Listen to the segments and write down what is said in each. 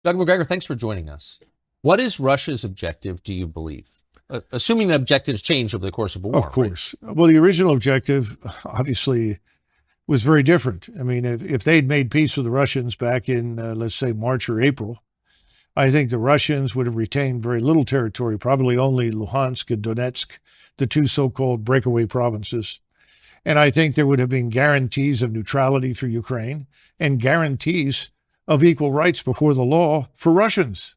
Doug MacGregor, thanks for joining us. What is Russia's objective, do you believe? Assuming the objectives change over the course of a war. Of course. Right? Well, the original objective, obviously, was very different. I mean, if they'd made peace with the Russians back in, let's say, March or April, I think the Russians would have retained very little territory, probably only Luhansk and Donetsk, the two so-called breakaway provinces. And I think there would have been guarantees of neutrality for Ukraine and guarantees of equal rights before the law for Russians.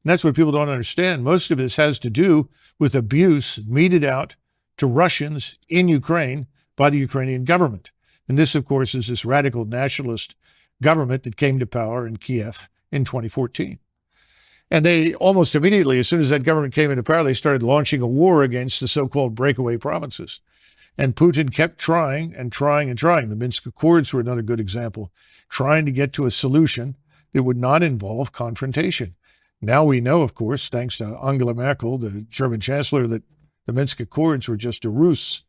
And that's what people don't understand. Most of this has to do with abuse meted out to Russians in Ukraine by the Ukrainian government. And this, of course, is this radical nationalist government that came to power in Kiev in 2014. And they almost immediately, as soon as that government came into power, they started launching a war against the so-called breakaway provinces. And Putin kept trying and trying and trying. The Minsk Accords were another good example, trying to get to a solution that would not involve confrontation. Now we know, of course, thanks to Angela Merkel, the German chancellor, that the Minsk Accords were just a ruse,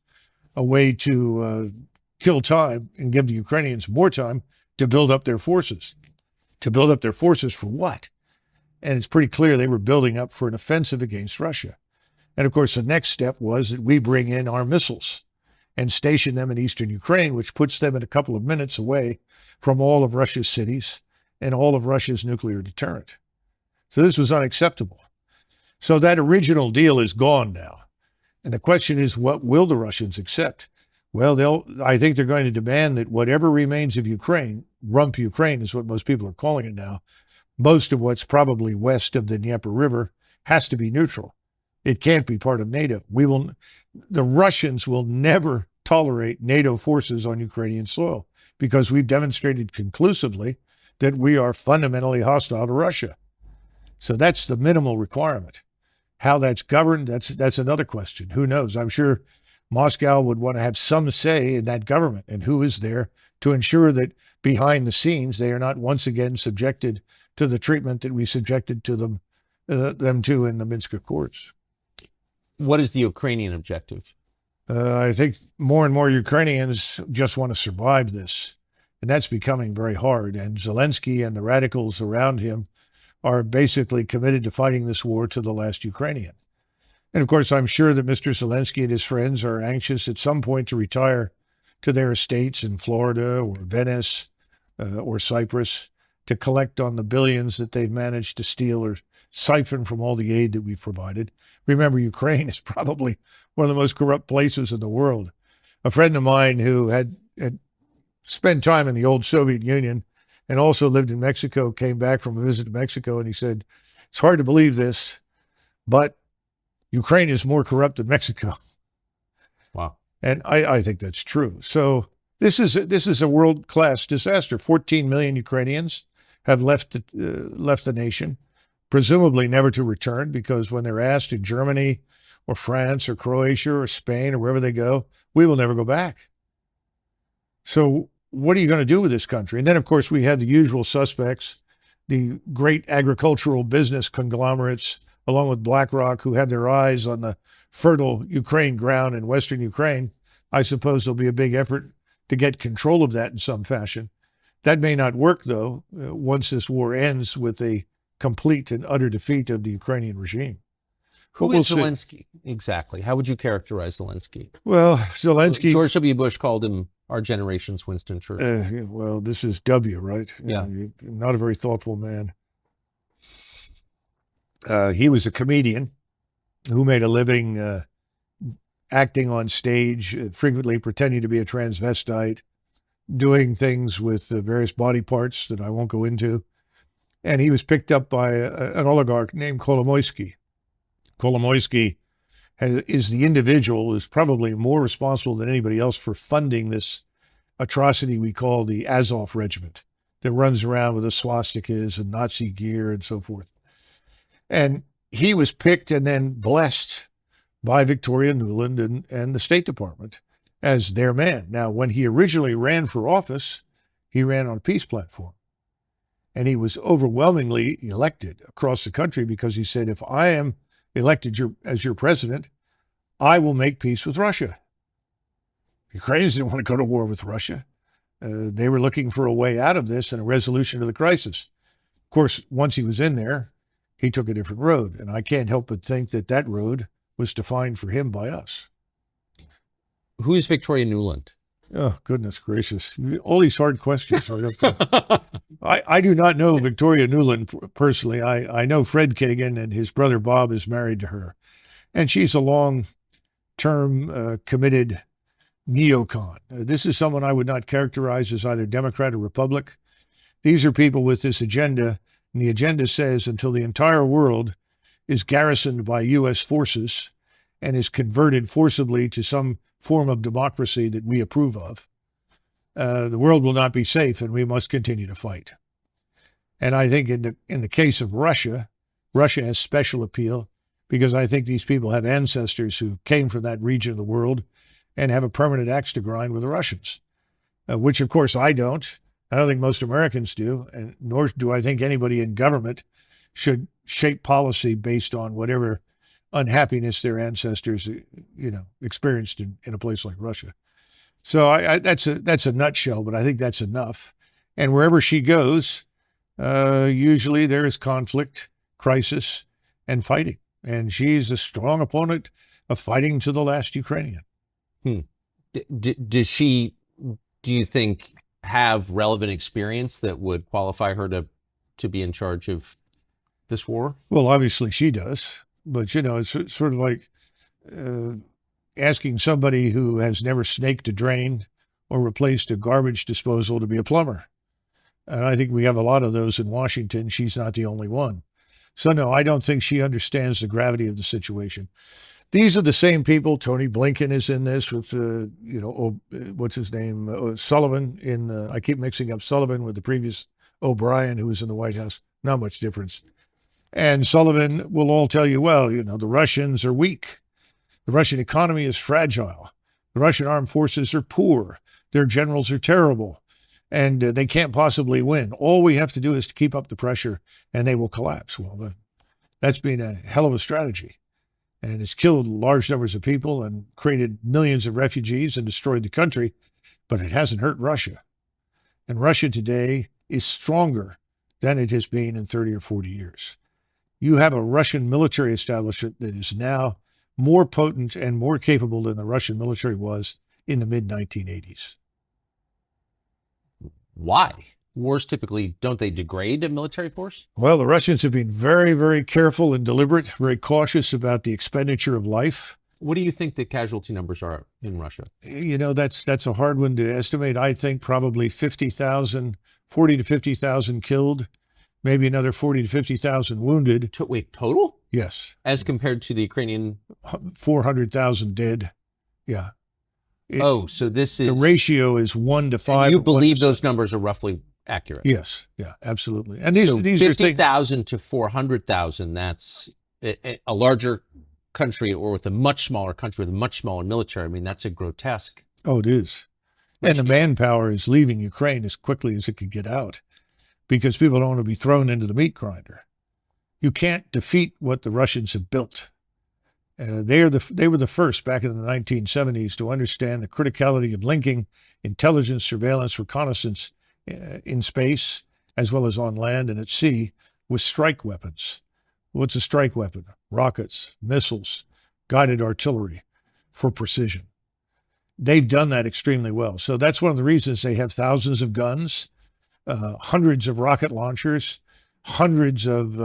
a way to kill time and give the Ukrainians more time to build up their forces. To build up their forces for what? And it's pretty clear they were building up for an offensive against Russia. And of course, the next step was that we bring in our missiles and station them in eastern Ukraine, which puts them in a couple of minutes away from all of Russia's cities and all of Russia's nuclear deterrent. So this was unacceptable. So that original deal is gone now. And the question is, what will the Russians accept? Well, I think they're going to demand that whatever remains of Ukraine, rump Ukraine is what most people are calling it now, most of what's probably west of the Dnieper River has to be neutral. It can't be part of NATO. The Russians will never tolerate NATO forces on Ukrainian soil because we've demonstrated conclusively that we are fundamentally hostile to Russia. So that's the minimal requirement. How that's governed, that's another question. Who knows? I'm sure Moscow would want to have some say in that government and who is there to ensure that behind the scenes they are not once again subjected to the treatment that we subjected to them to in the Minsk Accords. What is the Ukrainian objective? I think more and more Ukrainians just want to survive this, and that's becoming very hard. And Zelensky and the radicals around him are basically committed to fighting this war to the last Ukrainian. And of course, I'm sure that Mr. Zelensky and his friends are anxious at some point to retire to their estates in Florida or Venice or Cyprus to collect on the billions that they've managed to steal or siphon from all the aid that we've provided. Remember, Ukraine is probably one of the most corrupt places in the world. A friend of mine who had spent time in the old Soviet Union and also lived in Mexico came back from a visit to Mexico, and he said, it's hard to believe this, but Ukraine is more corrupt than Mexico. Wow. And I think that's true. So this is a world-class disaster. 14 million Ukrainians have left the nation, presumably never to return, because when they're asked in Germany or France or Croatia or Spain or wherever they go, we will never go back. So what are you going to do with this country? And then, of course, we have the usual suspects, the great agricultural business conglomerates, along with BlackRock, who have their eyes on the fertile Ukraine ground in Western Ukraine. I suppose there'll be a big effort to get control of that in some fashion. That may not work, though, once this war ends with a complete and utter defeat of the Ukrainian regime. Who is Zelensky, exactly? How would you characterize Zelensky? Well, Zelensky... George W. Bush called him our generation's Winston Churchill. Well, this is W, right? Yeah. Not a very thoughtful man. He was a comedian who made a living acting on stage, frequently pretending to be a transvestite, doing things with various body parts that I won't go into. And he was picked up by an oligarch named Kolomoisky. Kolomoisky is the individual who's probably more responsible than anybody else for funding this atrocity we call the Azov Regiment that runs around with the swastikas and Nazi gear and so forth. And he was picked and then blessed by Victoria Nuland and the State Department as their man. Now, when he originally ran for office, he ran on a peace platform. And he was overwhelmingly elected across the country because he said, if I am elected as your president, I will make peace with Russia. Ukrainians didn't want to go to war with Russia. They were looking for a way out of this and a resolution to the crisis. Of course, once he was in there, he took a different road. And I can't help but think that that road was defined for him by us. Who is Victoria Nuland? Oh, goodness gracious. All these hard questions. I do not know Victoria Nuland personally. I know Fred Kinnigan, and his brother Bob is married to her. And she's a long-term committed neocon. This is someone I would not characterize as either Democrat or Republic. These are people with this agenda, and the agenda says until the entire world is garrisoned by U.S. forces and is converted forcibly to some form of democracy that we approve of, the world will not be safe, and we must continue to fight. And I think in the case of Russia, Russia has special appeal because I think these people have ancestors who came from that region of the world and have a permanent axe to grind with the Russians, which, of course, I don't. I don't think most Americans do, and nor do I think anybody in government should shape policy based on whatever unhappiness their ancestors, experienced in a place like Russia. So that's a nutshell, but I think that's enough. And wherever she goes, usually there is conflict, crisis, and fighting. And she's a strong opponent of fighting to the last Ukrainian. Does she, do you think, have relevant experience that would qualify her to be in charge of this war? Well, obviously she does. But, it's sort of like asking somebody who has never snaked a drain or replaced a garbage disposal to be a plumber. And I think we have a lot of those in Washington. She's not the only one. So, no, I don't think she understands the gravity of the situation. These are the same people. Tony Blinken is in this with, what's his name? Sullivan I keep mixing up Sullivan with the previous O'Brien, who was in the White House. Not much difference. And Sullivan will all tell you, well, the Russians are weak. The Russian economy is fragile. The Russian armed forces are poor. Their generals are terrible. And they can't possibly win. All we have to do is to keep up the pressure and they will collapse. Well, that's been a hell of a strategy. And it's killed large numbers of people and created millions of refugees and destroyed the country. But it hasn't hurt Russia. And Russia today is stronger than it has been in 30 or 40 years. You have a Russian military establishment that is now more potent and more capable than the Russian military was in the mid-1980s. Why? Wars typically, don't they degrade a military force? Well, the Russians have been very, very careful and deliberate, very cautious about the expenditure of life. What do you think the casualty numbers are in Russia? That's a hard one to estimate. I think probably 40 to 50,000 killed. Maybe another 40 to 50,000 wounded. Wait, total? Yes. As compared to the Ukrainian? 400,000 dead. Yeah. So this is... The ratio is 1 to 5. And you believe those numbers are roughly accurate? Yes. Yeah, absolutely. And these so are 50,000 to 400,000, that's a larger country, or with a much smaller country with a much smaller military. I mean, that's a grotesque... Oh, it is. And the manpower is leaving Ukraine as quickly as it can get out, because people don't want to be thrown into the meat grinder. You can't defeat what the Russians have built. They were the first back in the 1970s to understand the criticality of linking intelligence, surveillance, reconnaissance in space, as well as on land and at sea, with strike weapons. What's a strike weapon? Rockets, missiles, guided artillery for precision. They've done that extremely well. So that's one of the reasons they have thousands of guns, hundreds of rocket launchers, hundreds of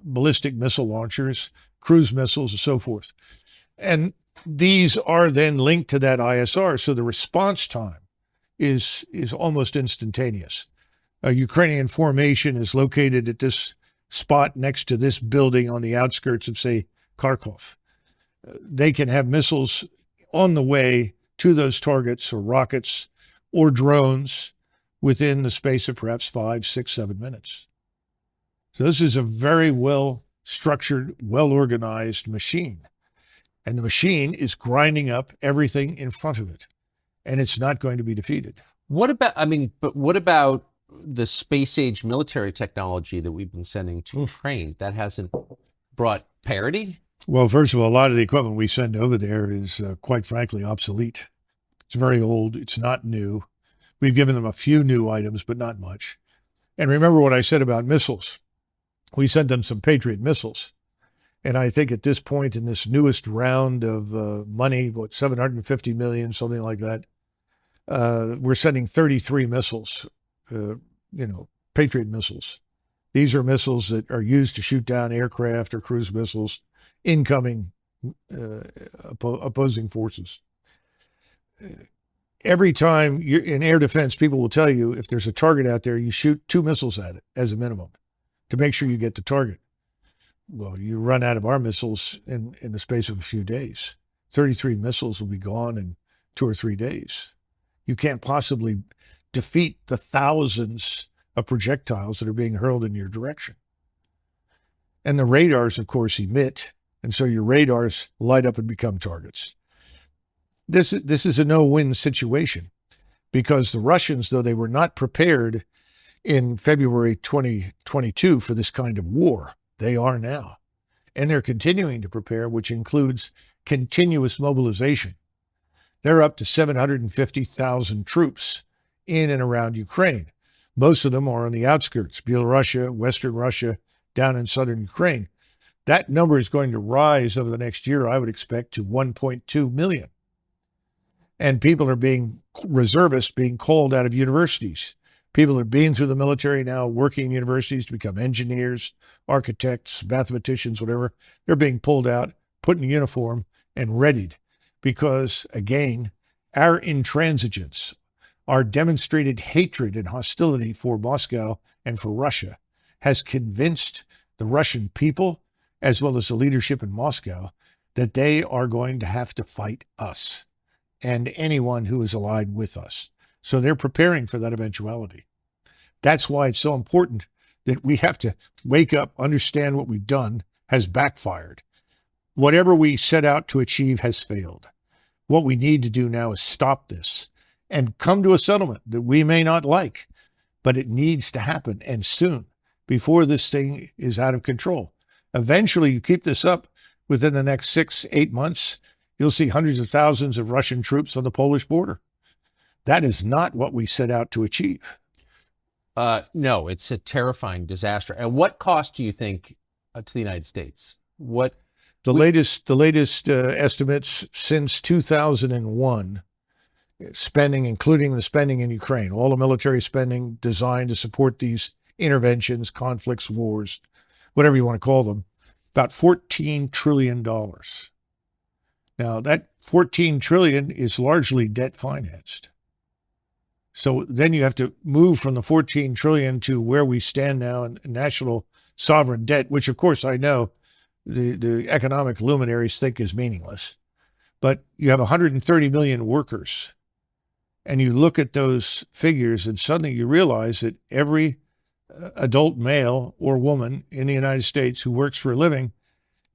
ballistic missile launchers, cruise missiles, and so forth. And these are then linked to that ISR, so the response time is almost instantaneous. A Ukrainian formation is located at this spot next to this building on the outskirts of, say, Kharkov. They can have missiles on the way to those targets, or rockets, or drones, within the space of perhaps 5, 6, 7 minutes. So this is a very well-structured, well-organized machine. And the machine is grinding up everything in front of it. And it's not going to be defeated. What about the space-age military technology that we've been sending to Ukraine? That hasn't brought parity? Well, first of all, a lot of the equipment we send over there is, quite frankly, obsolete. It's very old. It's not new. We've given them a few new items, but not much. And remember what I said about missiles. We sent them some Patriot missiles. And I think at this point in this newest round of money, what, 750 million, something like that, we're sending 33 missiles, Patriot missiles. These are missiles that are used to shoot down aircraft or cruise missiles, incoming opposing forces. Every time you're in air defense, people will tell you if there's a target out there, you shoot 2 missiles at it as a minimum to make sure you get the target. Well, you run out of our missiles in the space of a few days. 33 missiles will be gone in 2 or 3 days. You can't possibly defeat the thousands of projectiles that are being hurled in your direction. And the radars, of course, emit, and so your radars light up and become targets. This is a no-win situation because the Russians, though they were not prepared in February 2022 for this kind of war, they are now. And they're continuing to prepare, which includes continuous mobilization. They're up to 750,000 troops in and around Ukraine. Most of them are on the outskirts, Belarus, Western Russia, down in southern Ukraine. That number is going to rise over the next year, I would expect, to 1.2 million. And reservists being called out of universities. People are being through the military now, working in universities to become engineers, architects, mathematicians, whatever. They're being pulled out, put in a uniform, and readied. Because, again, our intransigence, our demonstrated hatred and hostility for Moscow and for Russia has convinced the Russian people, as well as the leadership in Moscow, that they are going to have to fight us and anyone who is allied with us. So they're preparing for that eventuality. That's why it's so important that we have to wake up, understand what we've done has backfired. Whatever we set out to achieve has failed. What we need to do now is stop this and come to a settlement that we may not like, but it needs to happen, and soon, before this thing is out of control. Eventually, you keep this up within the next 6-8 months, you'll see hundreds of thousands of Russian troops on the Polish border. That is not what we set out to achieve. No, it's a terrifying disaster. And what cost do you think to the United States? The latest estimates since 2001, spending, including the spending in Ukraine, all the military spending designed to support these interventions, conflicts, wars, whatever you want to call them, about $14 trillion. Now, that $14 trillion is largely debt financed. So then you have to move from the $14 trillion to where we stand now in national sovereign debt, which, of course, I know the economic luminaries think is meaningless. But you have 130 million workers, and you look at those figures, and suddenly you realize that every adult male or woman in the United States who works for a living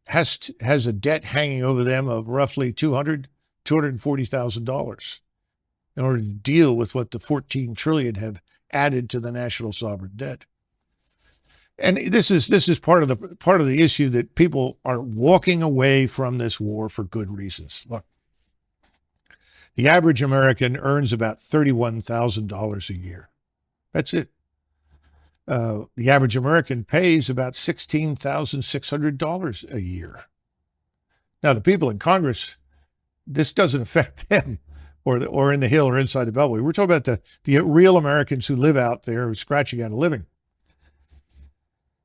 has a debt hanging over them of roughly $240,000 in order to deal with what the 14 trillion have added to the national sovereign debt. And this is part of the issue that people are walking away from this war for good reasons. Look, the average American earns about $31,000 a year. That's it. The average American pays about $16,600 a year. Now, the people in Congress, this doesn't affect them or in the Hill or inside the Beltway. We're talking about the real Americans who live out there who are scratching out a living.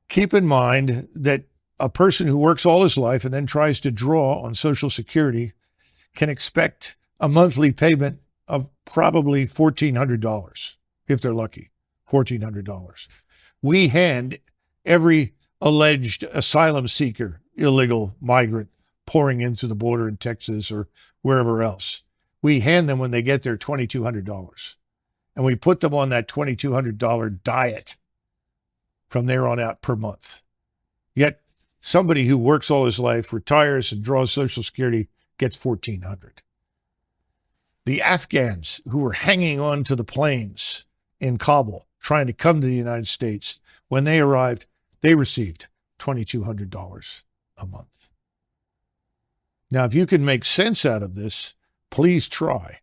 Keep in mind that a person who works all his life and then tries to draw on Social Security can expect a monthly payment of probably $1,400, if they're lucky, $1,400. We hand every alleged asylum seeker, illegal migrant pouring in through the border in Texas or wherever else, we hand them when they get there $2,200. And we put them on that $2,200 diet from there on out per month. Yet somebody who works all his life, retires and draws Social Security gets $1,400. The Afghans who were hanging on to the planes in Kabul trying to come to the United States, when they arrived, they received $2,200 a month. Now, if you can make sense out of this, please try,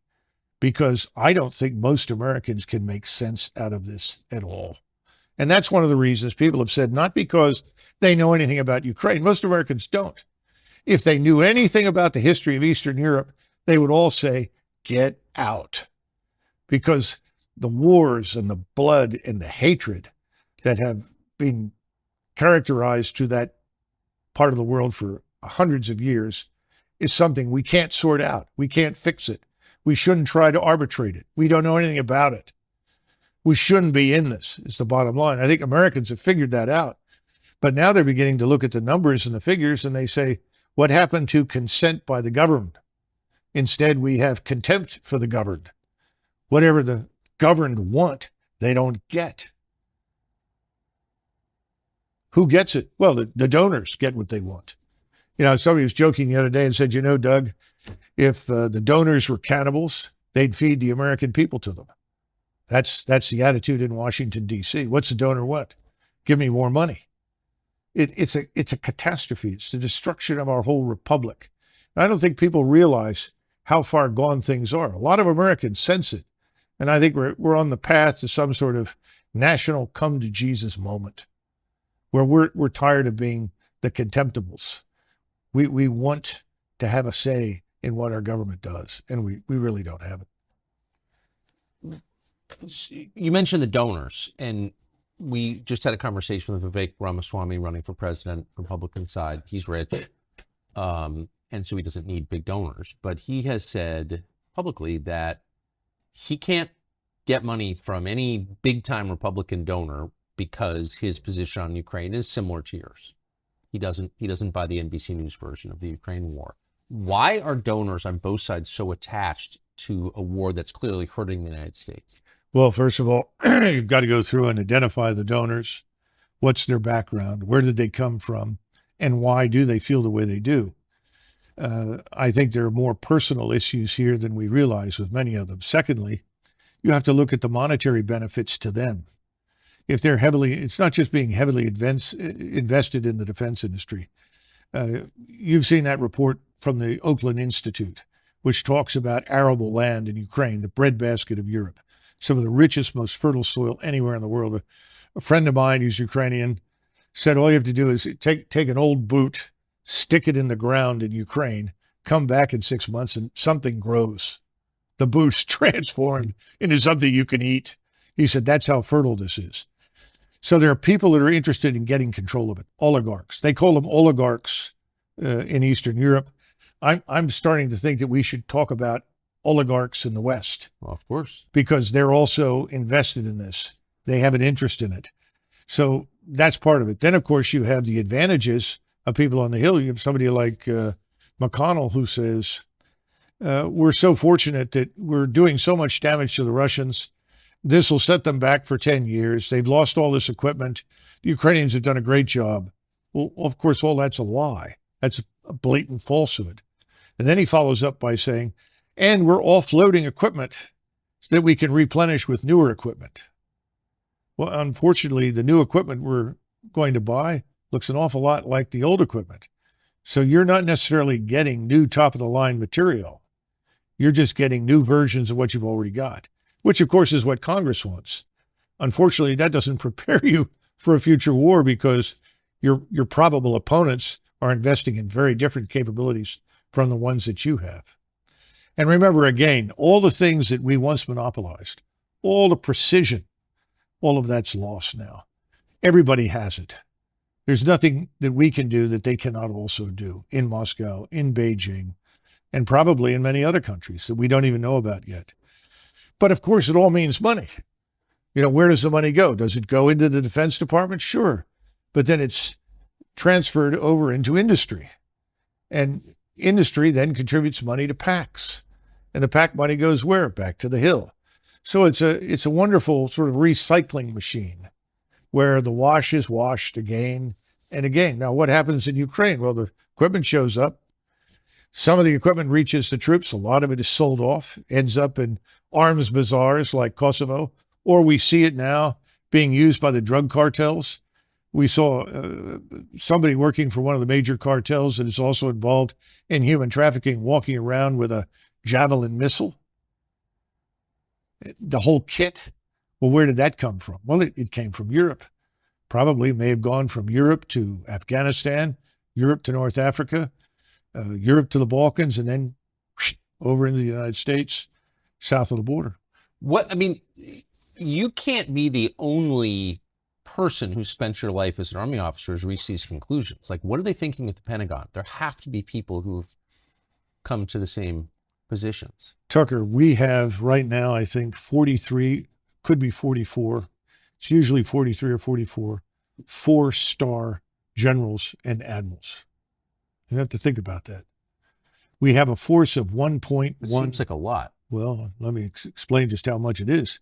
because I don't think most Americans can make sense out of this at all. And that's one of the reasons people have said, not because they know anything about Ukraine. Most Americans don't. If they knew anything about the history of Eastern Europe, they would all say, get out. Because the wars and the blood and the hatred that have been characterized to that part of the world for hundreds of years is something we can't sort out. We can't fix it. We shouldn't try to arbitrate it. We don't know anything about it. We shouldn't be in this, is the bottom line. I think Americans have figured that out. But now they're beginning to look at the numbers and the figures, and they say, what happened to consent by the governed? Instead, we have contempt for the governed. Whatever the governed want, they don't get. Who gets it? Well, the donors get what they want. You know, somebody was joking the other day and said, you know, Doug, if the donors were cannibals, they'd feed the American people to them. That's the attitude in Washington, D.C. What's the donor want? Give me more money. It's a catastrophe. It's the destruction of our whole republic. And I don't think people realize how far gone things are. A lot of Americans sense it. And I think we're on the path to some sort of national come to Jesus moment where we're tired of being the contemptibles. We want to have a say in what our government does, and we really don't have it. You mentioned the donors, and we just had a conversation with Vivek Ramaswamy running for president, Republican side. He's rich, and so he doesn't need big donors. But he has said publicly that he can't get money from any big-time Republican donor because his position on Ukraine is similar to yours. He doesn't buy the NBC News version of the Ukraine war. Why are donors on both sides so attached to a war that's clearly hurting the United States? Well, first of all, you've got to go through and identify the donors. What's their background? Where did they come from? And why do they feel the way they do? I think there are more personal issues here than we realize with many of them. Secondly, you have to look at the monetary benefits to them. If they're it's not just being heavily invested in the defense industry. You've seen that report from the Oakland Institute, which talks about arable land in Ukraine, the breadbasket of Europe, some of the richest, most fertile soil anywhere in the world. A friend of mine who's Ukrainian said all you have to do is take an old boot, stick it in the ground in Ukraine, come back in 6 months, and something grows. The boot's transformed into something you can eat. He said, that's how fertile this is. So there are people that are interested in getting control of it, oligarchs. They call them oligarchs in Eastern Europe. I'm starting to think that we should talk about oligarchs in the West. Well, of course. Because they're also invested in this. They have an interest in it. So that's part of it. Then, of course, you have the advantages of people on the Hill. You have somebody like McConnell who says, we're so fortunate that we're doing so much damage to the Russians. This will set them back for 10 years. They've lost all this equipment. The Ukrainians have done a great job. Well, of course, all that's a lie. That's a blatant falsehood. And then he follows up by saying, and we're offloading equipment so that we can replenish with newer equipment. Well, unfortunately, the new equipment we're going to buy looks an awful lot like the old equipment. So you're not necessarily getting new top-of-the-line material. You're just getting new versions of what you've already got, which, of course, is what Congress wants. Unfortunately, that doesn't prepare you for a future war because your probable opponents are investing in very different capabilities from the ones that you have. And remember, again, all the things that we once monopolized, all the precision, all of that's lost now. Everybody has it. There's nothing that we can do that they cannot also do in Moscow, in Beijing, and probably in many other countries that we don't even know about yet. But of course, it all means money. You know, where does the money go? Does it go into the Defense Department? Sure. But then it's transferred over into industry. And industry then contributes money to PACs. And the PAC money goes where? Back to the Hill. So it's a wonderful sort of recycling machine where the wash is washed again and again. Now, what happens in Ukraine? Well, the equipment shows up. Some of the equipment reaches the troops. A lot of it is sold off, ends up in arms bazaars like Kosovo, or we see it now being used by the drug cartels. We saw somebody working for one of the major cartels that is also involved in human trafficking walking around with a Javelin missile. The whole kit. Well, where did that come from? Well, it came from Europe. Probably may have gone from Europe to Afghanistan, Europe to North Africa, Europe to the Balkans, and then over into the United States, south of the border. What, I mean, you can't be the only person who spent your life as an Army officer who's reached these conclusions. Like, what are they thinking at the Pentagon? There have to be people who've come to the same positions. Tucker, we have right now, I think 43, could be 44. It's usually 43 or 44, 4-star generals and admirals. You have to think about that. We have a force of 1.1. It seems like a lot. Well, let me explain just how much it is.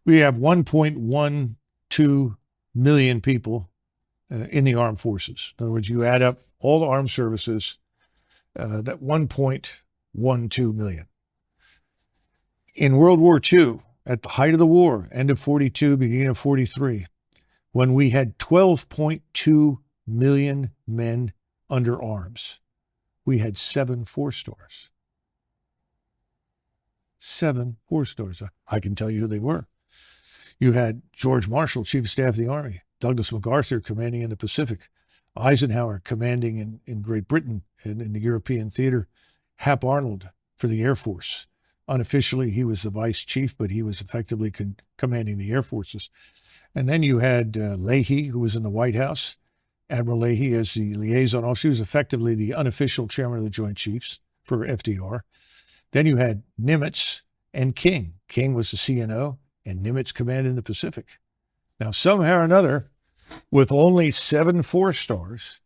We have 1.12 million people in the armed forces. In other words, you add up all the armed services, that 1.12 million. In World War II, at the height of the war, end of 42, beginning of 43, when we had 12.2 million men under arms, we had 7 4-stars. 7 4-stars. I can tell you who they were. You had George Marshall, Chief of Staff of the Army, Douglas MacArthur commanding in the Pacific, Eisenhower commanding in Great Britain and in the European theater, Hap Arnold for the Air Force. Unofficially, he was the vice chief, but he was effectively commanding the air forces. And then you had Leahy, who was in the White House, Admiral Leahy as the liaison officer. He was effectively the unofficial chairman of the Joint Chiefs for FDR. Then you had Nimitz and King. King was the CNO, and Nimitz commanded the Pacific. Now, somehow or another, with only 7 4-stars,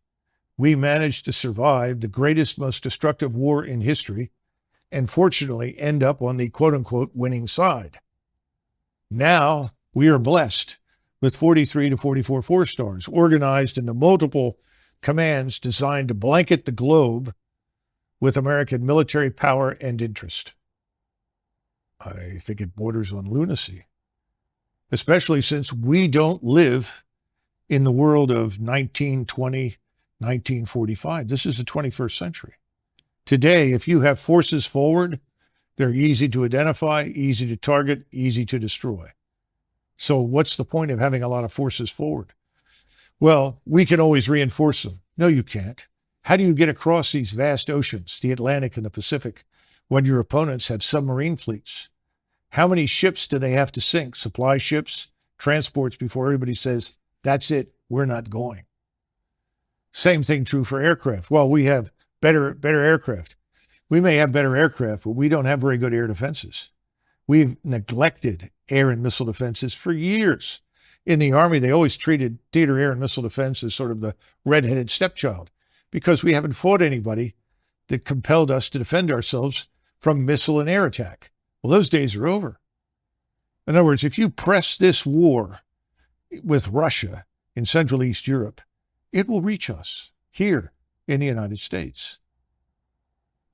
we managed to survive the greatest, most destructive war in history, and fortunately end up on the quote-unquote winning side. Now we are blessed with 43 to 44 4-stars organized into multiple commands designed to blanket the globe with American military power and interest. I think it borders on lunacy, especially since we don't live in the world of 1920, 1945. This is the 21st century. Today, if you have forces forward, they're easy to identify, easy to target, easy to destroy. So what's the point of having a lot of forces forward? Well, we can always reinforce them. No, you can't. How do you get across these vast oceans, the Atlantic and the Pacific, when your opponents have submarine fleets? How many ships do they have to sink? Supply ships, transports, before everybody says, that's it, we're not going. Same thing true for aircraft. Well, we have better aircraft. We may have better aircraft, but we don't have very good air defenses. We've neglected air and missile defenses for years. In the Army, they always treated theater air and missile defense as sort of the redheaded stepchild because we haven't fought anybody that compelled us to defend ourselves from missile and air attack. Well, those days are over. In other words, if you press this war with Russia in Central East Europe, it will reach us here in the United States.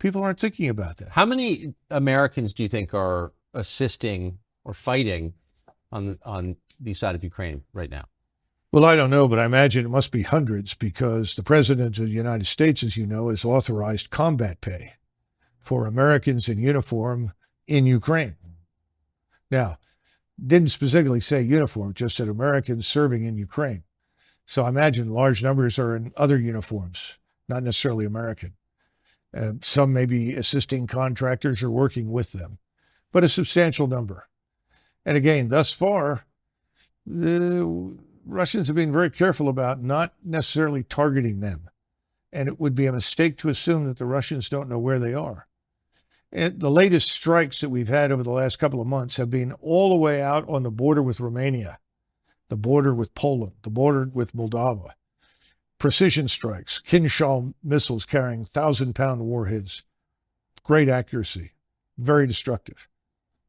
People aren't thinking about that. How many Americans do you think are assisting or fighting on the side of Ukraine right now? Well, I don't know, but I imagine it must be hundreds because the President of the United States, as you know, has authorized combat pay for Americans in uniform in Ukraine. Now, didn't specifically say uniform, just said Americans serving in Ukraine. So I imagine large numbers are in other uniforms, not necessarily American. Some may be assisting contractors or working with them, but a substantial number. And again, thus far, the Russians have been very careful about not necessarily targeting them. And it would be a mistake to assume that the Russians don't know where they are. And the latest strikes that we've had over the last couple of months have been all the way out on the border with Romania, the border with Poland, the border with Moldova. Precision strikes, Kinshal missiles carrying 1,000-pound warheads. Great accuracy, very destructive.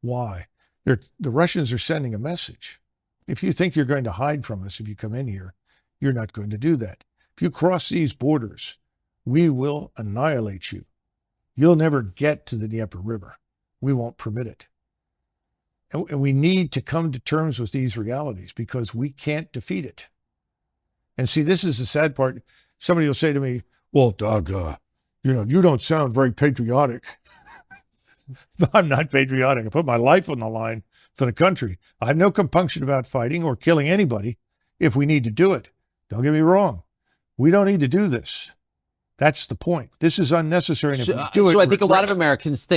Why? The Russians are sending a message. If you think you're going to hide from us if you come in here, you're not going to do that. If you cross these borders, we will annihilate you. You'll never get to the Dnieper River. We won't permit it. And we need to come to terms with these realities because we can't defeat it. And see, this is the sad part. Somebody will say to me, well, Doug, you don't sound very patriotic. I'm not patriotic. I put my life on the line for the country. I have no compunction about fighting or killing anybody if we need to do it. Don't get me wrong. We don't need to do this. That's the point. This is unnecessary. And if we do it, so I think a lot of Americans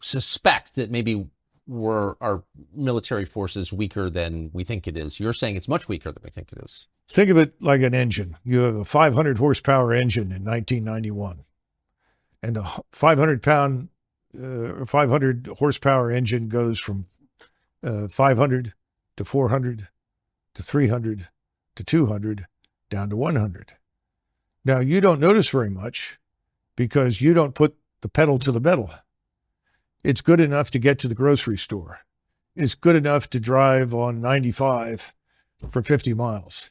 suspect that maybe our military force is weaker than we think it is. You're saying it's much weaker than we think it is. Think of it like an engine. You have a 500 horsepower engine in 1991, and a 500 horsepower engine goes from 500 to 400 to 300 to 200 down to 100. Now, you don't notice very much because you don't put the pedal to the metal. It's good enough to get to the grocery store. It's good enough to drive on 95 for 50 miles.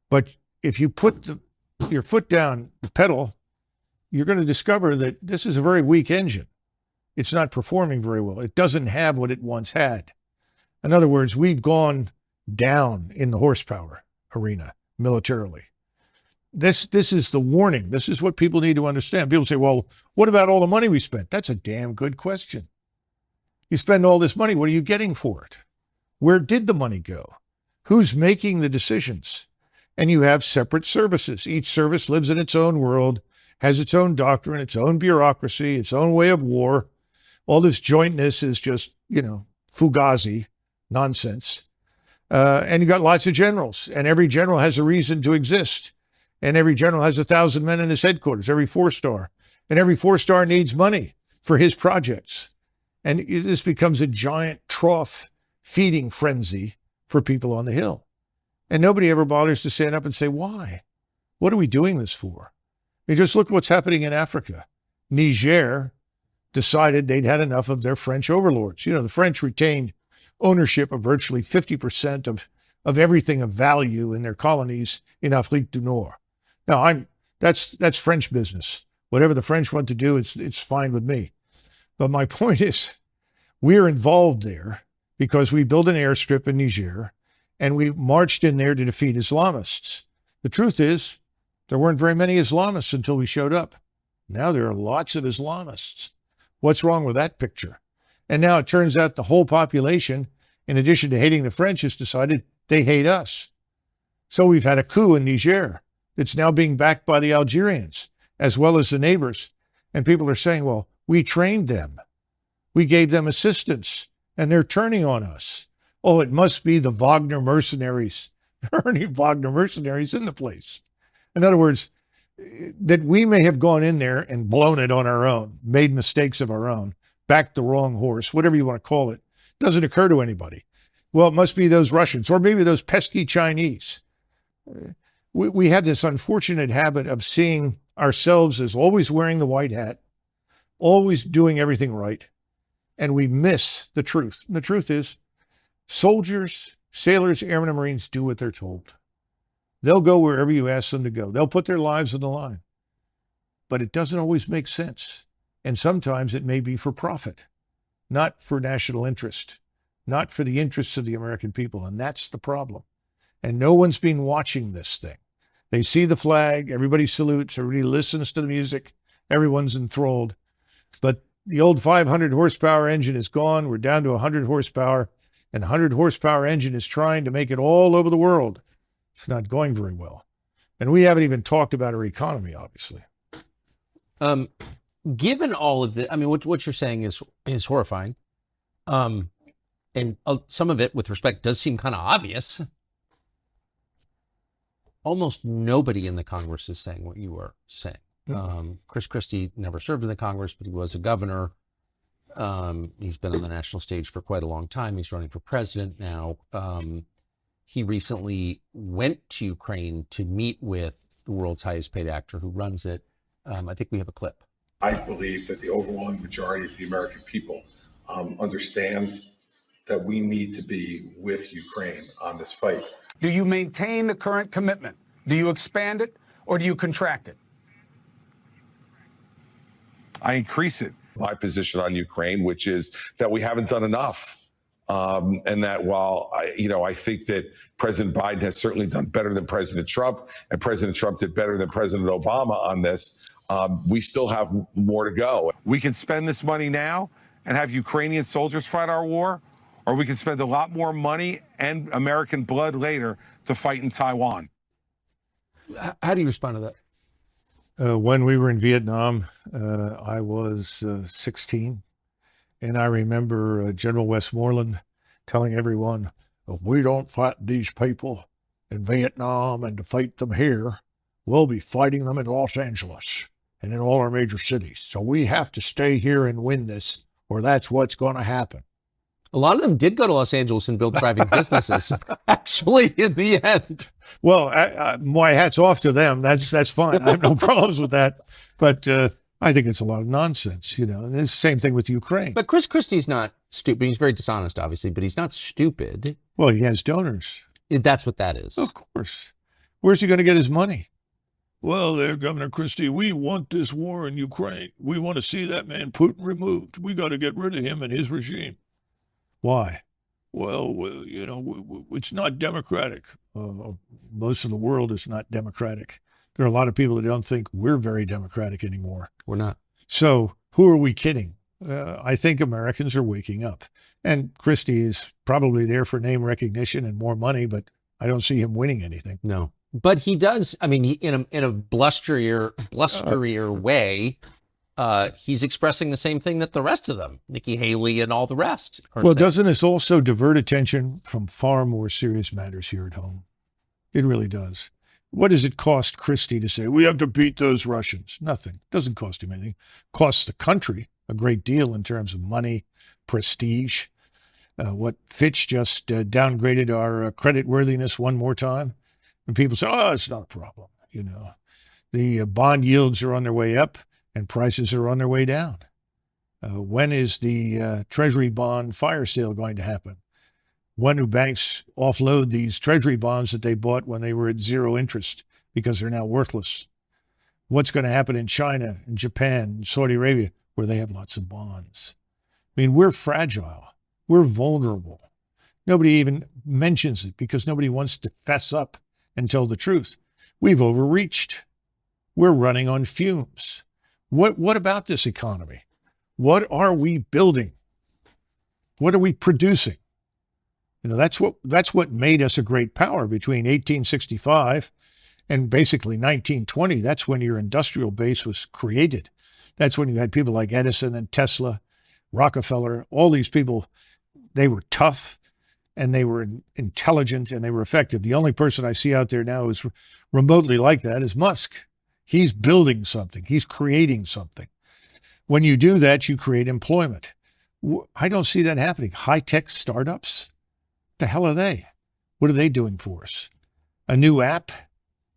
But if you put your foot down the pedal, you're going to discover that this is a very weak engine. It's not performing very well. It doesn't have what it once had. In other words, we've gone down in the horsepower arena militarily. This is the warning. This is what people need to understand. People say, well, what about all the money we spent? That's a damn good question. You spend all this money, what are you getting for it? Where did the money go? Who's making the decisions? And you have separate services. Each service lives in its own world, has its own doctrine, its own bureaucracy, its own way of war. All this jointness is just, fugazi nonsense. And you got lots of generals, and every general has a reason to exist. And every general has 1,000 men in his headquarters, every 4-star. And every 4-star needs money for his projects. And this becomes a giant trough feeding frenzy for people on the Hill. And nobody ever bothers to stand up and say, why? What are we doing this for? I mean, just look at what's happening in Africa. Niger decided they'd had enough of their French overlords. The French retained ownership of virtually 50% of everything of value in their colonies in Afrique du Nord. Now, that's French business. Whatever the French want to do, it's fine with me. But my point is, we're involved there because we built an airstrip in Niger and we marched in there to defeat Islamists. The truth is, there weren't very many Islamists until we showed up. Now there are lots of Islamists. What's wrong with that picture? And now it turns out the whole population, in addition to hating the French, has decided they hate us. So we've had a coup in Niger that's now being backed by the Algerians, as well as the neighbors. And people are saying, well, we trained them. We gave them assistance, and they're turning on us. Oh, it must be the Wagner mercenaries. There aren't any Wagner mercenaries in the place. In other words, that we may have gone in there and blown it on our own, made mistakes of our own, backed the wrong horse, whatever you want to call it, doesn't occur to anybody. Well, it must be those Russians, or maybe those pesky Chinese. We have this unfortunate habit of seeing ourselves as always wearing the white hat, always doing everything right, and we miss the truth. And the truth is, soldiers, sailors, airmen, and Marines do what they're told. They'll go wherever you ask them to go. They'll put their lives on the line. But it doesn't always make sense. And sometimes it may be for profit, not for national interest, not for the interests of the American people. And that's the problem. And no one's been watching this thing. They see the flag, everybody salutes, everybody listens to the music, everyone's enthralled. But the old 500 horsepower engine is gone. We're down to 100 horsepower, and the 100 horsepower engine is trying to make it all over the world. It's not going very well. And we haven't even talked about our economy, obviously. Given all of the, I mean, what you're saying is horrifying. And some of it, with respect, does seem kind of obvious. Almost nobody in the Congress is saying what you were saying. Chris Christie never served in the Congress, but he was a governor. He's been on the national stage for quite a long time. He's running for president now. He recently went to Ukraine to meet with the world's highest paid actor who runs it. I think we have a clip. I believe that the overwhelming majority of the American people understand that we need to be with Ukraine on this fight. Do you maintain the current commitment? Do you expand it, or do you contract it? I increase it. My position on Ukraine, which is that we haven't done enough. And that while I think that President Biden has certainly done better than President Trump, and President Trump did better than President Obama on this, we still have more to go. We can spend this money now and have Ukrainian soldiers fight our war, or we could spend a lot more money and American blood later to fight in Taiwan. How do you respond to that? When we were in Vietnam, I was 16, and I remember General Westmoreland telling everyone, if we don't fight these people in Vietnam and to fight them here, we'll be fighting them in Los Angeles and in all our major cities. So we have to stay here and win this, or that's what's going to happen. A lot of them did go to Los Angeles and build thriving businesses, actually, in the end. Well, my hat's off to them. That's fine. I have no problems with that. But I think it's a lot of nonsense, you know. And it's the same thing with Ukraine. But Chris Christie's not stupid. He's very dishonest, obviously, but he's not stupid. Well, he has donors. That's what that is. Of course. Where's he going to get his money? Well, there, Governor Christie, we want this war in Ukraine. We want to see that man Putin removed. We got to get rid of him and his regime. Why? Well, you know, it's not democratic. Most of the world is not democratic. There are a lot of people that don't think we're very democratic anymore. We're not. So who are we kidding? I think Americans are waking up. And Christie is probably there for name recognition and more money, but I don't see him winning anything. No. But he does, I mean, in a blusterier way, he's expressing the same thing that the rest of them, Nikki Haley and all the rest, are Well, saying. doesn't this also divert attention from far more serious matters here at home? It really does. What does it cost Christie to say, we have to beat those Russians? Nothing. It doesn't cost him anything. It costs the country a great deal in terms of money, prestige. What Fitch just downgraded our credit worthiness one more time. And people say, oh, it's not a problem. You know, the bond yields are on their way up and prices are on their way down. When is the Treasury bond fire sale going to happen? When do banks offload these Treasury bonds that they bought when they were at zero interest because they're now worthless? What's going to happen in China, in Japan, in Saudi Arabia, where they have lots of bonds? I mean, we're fragile. We're vulnerable. Nobody even mentions it because nobody wants to fess up and tell the truth. We've overreached. We're running on fumes. What about this economy? What are we building? What are we producing? You know, that's what made us a great power between 1865 and basically 1920. That's when your industrial base was created. That's when you had people like Edison and Tesla, Rockefeller, all these people. They were tough and they were intelligent and they were effective. The only person I see out there now who's remotely like that is Musk. He's building something. He's creating something. When you do that, you create employment. I don't see that happening. High-tech startups? What the hell are they? What are they doing for us? A new app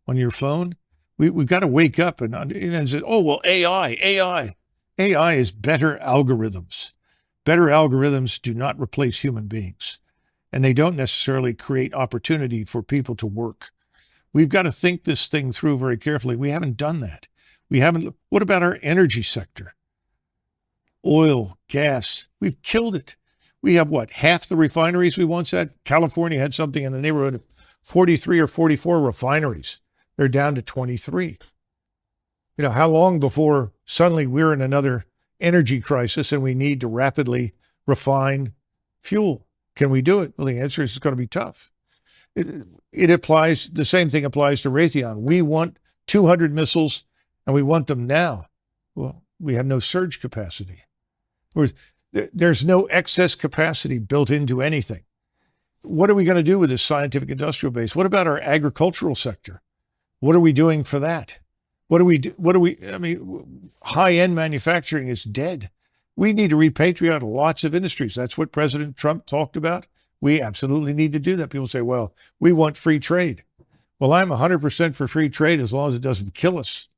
on your phone? We've got to wake up and say, oh, well, AI. AI is better algorithms. Better algorithms do not replace human beings, and they don't necessarily create opportunity for people to work. We've got to think this thing through very carefully. We haven't done that. What about our energy sector? Oil, gas, we've killed it. We have what, half the refineries we once had? California had something in the neighborhood of 43 or 44 refineries. They're down to 23. You know, how long before suddenly we're in another energy crisis and we need to rapidly refine fuel? Can we do it? Well, the answer is it's going to be tough. It applies, the same thing applies to Raytheon. We want 200 missiles and we want them now. Well, we have no surge capacity. There's no excess capacity built into anything. What are we going to do with this scientific industrial base? What about our agricultural sector? What are we doing for that? I mean, high-end manufacturing is dead. We need to repatriate lots of industries. That's what President Trump talked about. We absolutely need to do that. People say, well, we want free trade. Well, I'm 100% for free trade as long as it doesn't kill us.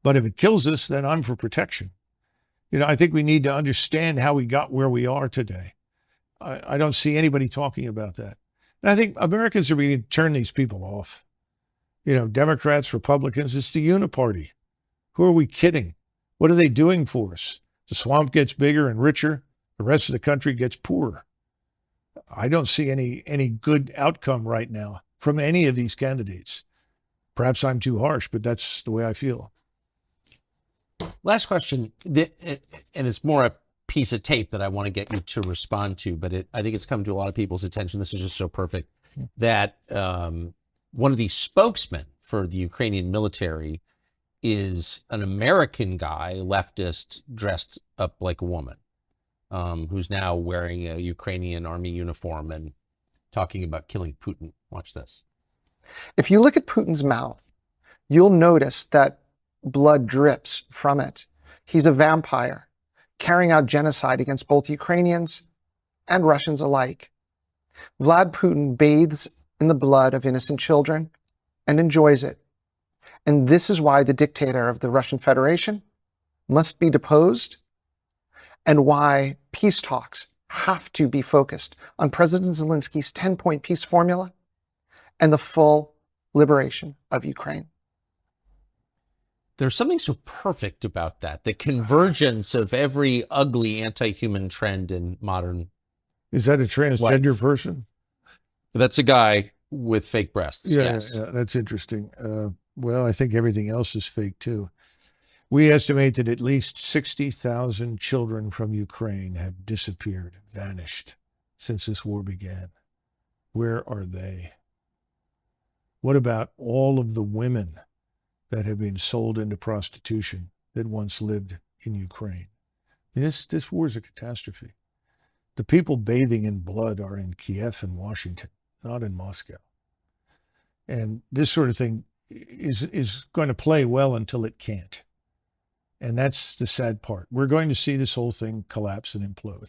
But if it kills us, then I'm for protection. You know, I think we need to understand how we got where we are today. I don't see anybody talking about that. And I think Americans are beginning to turn these people off. You know, Democrats, Republicans, it's the uniparty. Who are we kidding? What are they doing for us? The swamp gets bigger and richer. The rest of the country gets poorer. I don't see any good outcome right now from any of these candidates. Perhaps I'm too harsh, but that's the way I feel. Last question, and it's more a piece of tape that I want to get you to respond to, but I think it's come to a lot of people's attention. This is just so perfect that one of the spokesmen for the Ukrainian military is an American guy, leftist, dressed up like a woman, who's now wearing a Ukrainian army uniform and talking about killing Putin. Watch this. If you look at Putin's mouth, you'll notice that blood drips from it. He's a vampire, carrying out genocide against both Ukrainians and Russians alike. Vlad Putin bathes in the blood of innocent children and enjoys it. And this is why the dictator of the Russian Federation must be deposed, and why peace talks have to be focused on President Zelensky's 10-point peace formula and the full liberation of Ukraine. There's something so perfect about that, the convergence of every ugly anti-human trend in modern. Is that a transgender life. person? That's a guy with fake breasts. Yeah, Yes. yeah, that's interesting. Well, I think everything else is fake too. We estimate that at least 60,000 children from Ukraine have disappeared, vanished since this war began. Where are they? What about all of the women that have been sold into prostitution that once lived in Ukraine? I mean, this war is a catastrophe. The people bathing in blood are in Kiev and Washington, not in Moscow. And this sort of thing is going to play well until it can't. And that's the sad part. We're going to see this whole thing collapse and implode.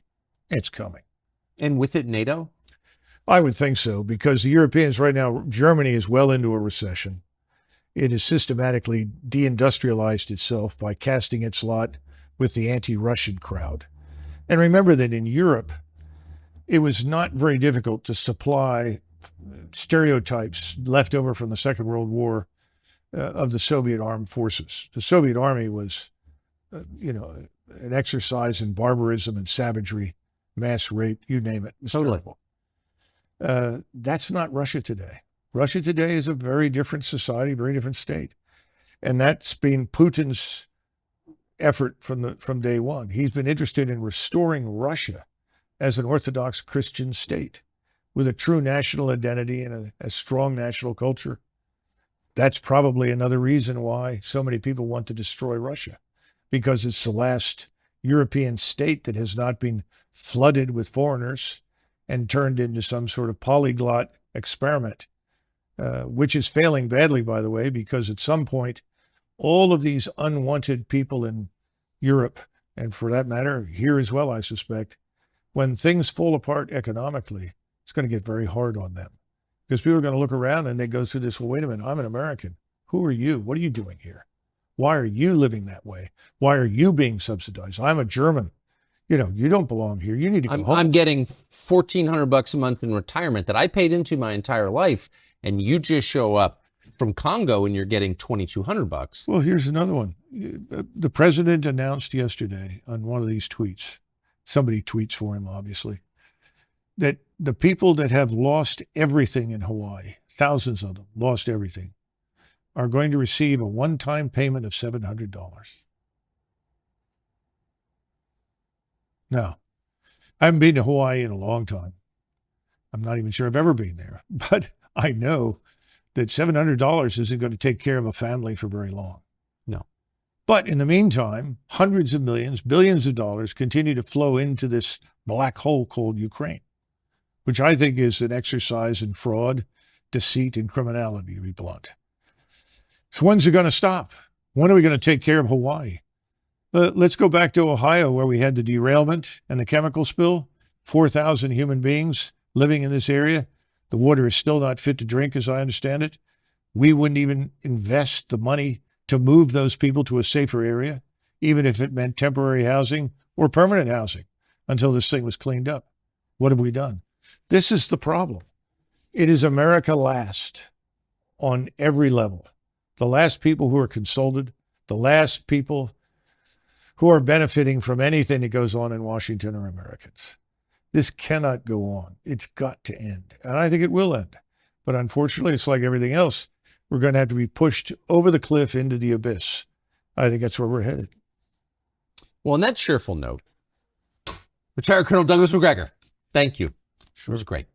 It's coming. And with it, NATO? I would think so, because the Europeans right now, Germany is well into a recession. It has systematically deindustrialized itself by casting its lot with the anti-Russian crowd. And remember that in Europe, it was not very difficult to supply stereotypes left over from the Second World War of the Soviet armed forces. The Soviet army was, an exercise in barbarism and savagery, mass rape, you name it. It was Totally. terrible. That's not Russia today. Russia today is a very different society, very different state. And that's been Putin's effort from day one. He's been interested in restoring Russia as an Orthodox Christian state with a true national identity and a strong national culture. That's probably another reason why so many people want to destroy Russia, because it's the last European state that has not been flooded with foreigners and turned into some sort of polyglot experiment, which is failing badly, by the way, because at some point, all of these unwanted people in Europe, and for that matter, here as well, I suspect, when things fall apart economically, it's going to get very hard on them. Because people are going to look around and they go through this, well, wait a minute, I'm an American. Who are you? What are you doing here? Why are you living that way? Why are you being subsidized? I'm a German. You don't belong here. You need to go home. I'm getting $1,400 a month in retirement that I paid into my entire life, and you just show up from Congo and you're getting $2,200. Well, here's another one. The president announced yesterday on one of these tweets, somebody tweets for him, obviously, that the people that have lost everything in Hawaii, thousands of them lost everything, are going to receive a one-time payment of $700. Now, I haven't been to Hawaii in a long time. I'm not even sure I've ever been there, but I know that $700 isn't going to take care of a family for very long. No. But in the meantime, hundreds of millions, billions of dollars continue to flow into this black hole called Ukraine, which I think is an exercise in fraud, deceit, and criminality, to be blunt. So when's it going to stop? When are we going to take care of Hawaii? Let's go back to Ohio, where we had the derailment and the chemical spill. 4,000 human beings living in this area. The water is still not fit to drink, as I understand it. We wouldn't even invest the money to move those people to a safer area, even if it meant temporary housing or permanent housing, until this thing was cleaned up. What have we done? This is the problem. It is America last on every level. The last people who are consulted, the last people who are benefiting from anything that goes on in Washington are Americans. This cannot go on. It's got to end. And I think it will end. But unfortunately, it's like everything else. We're going to have to be pushed over the cliff into the abyss. I think that's where we're headed. Well, on that cheerful note, Retired Colonel Douglas MacGregor, thank you. Sure. It was great.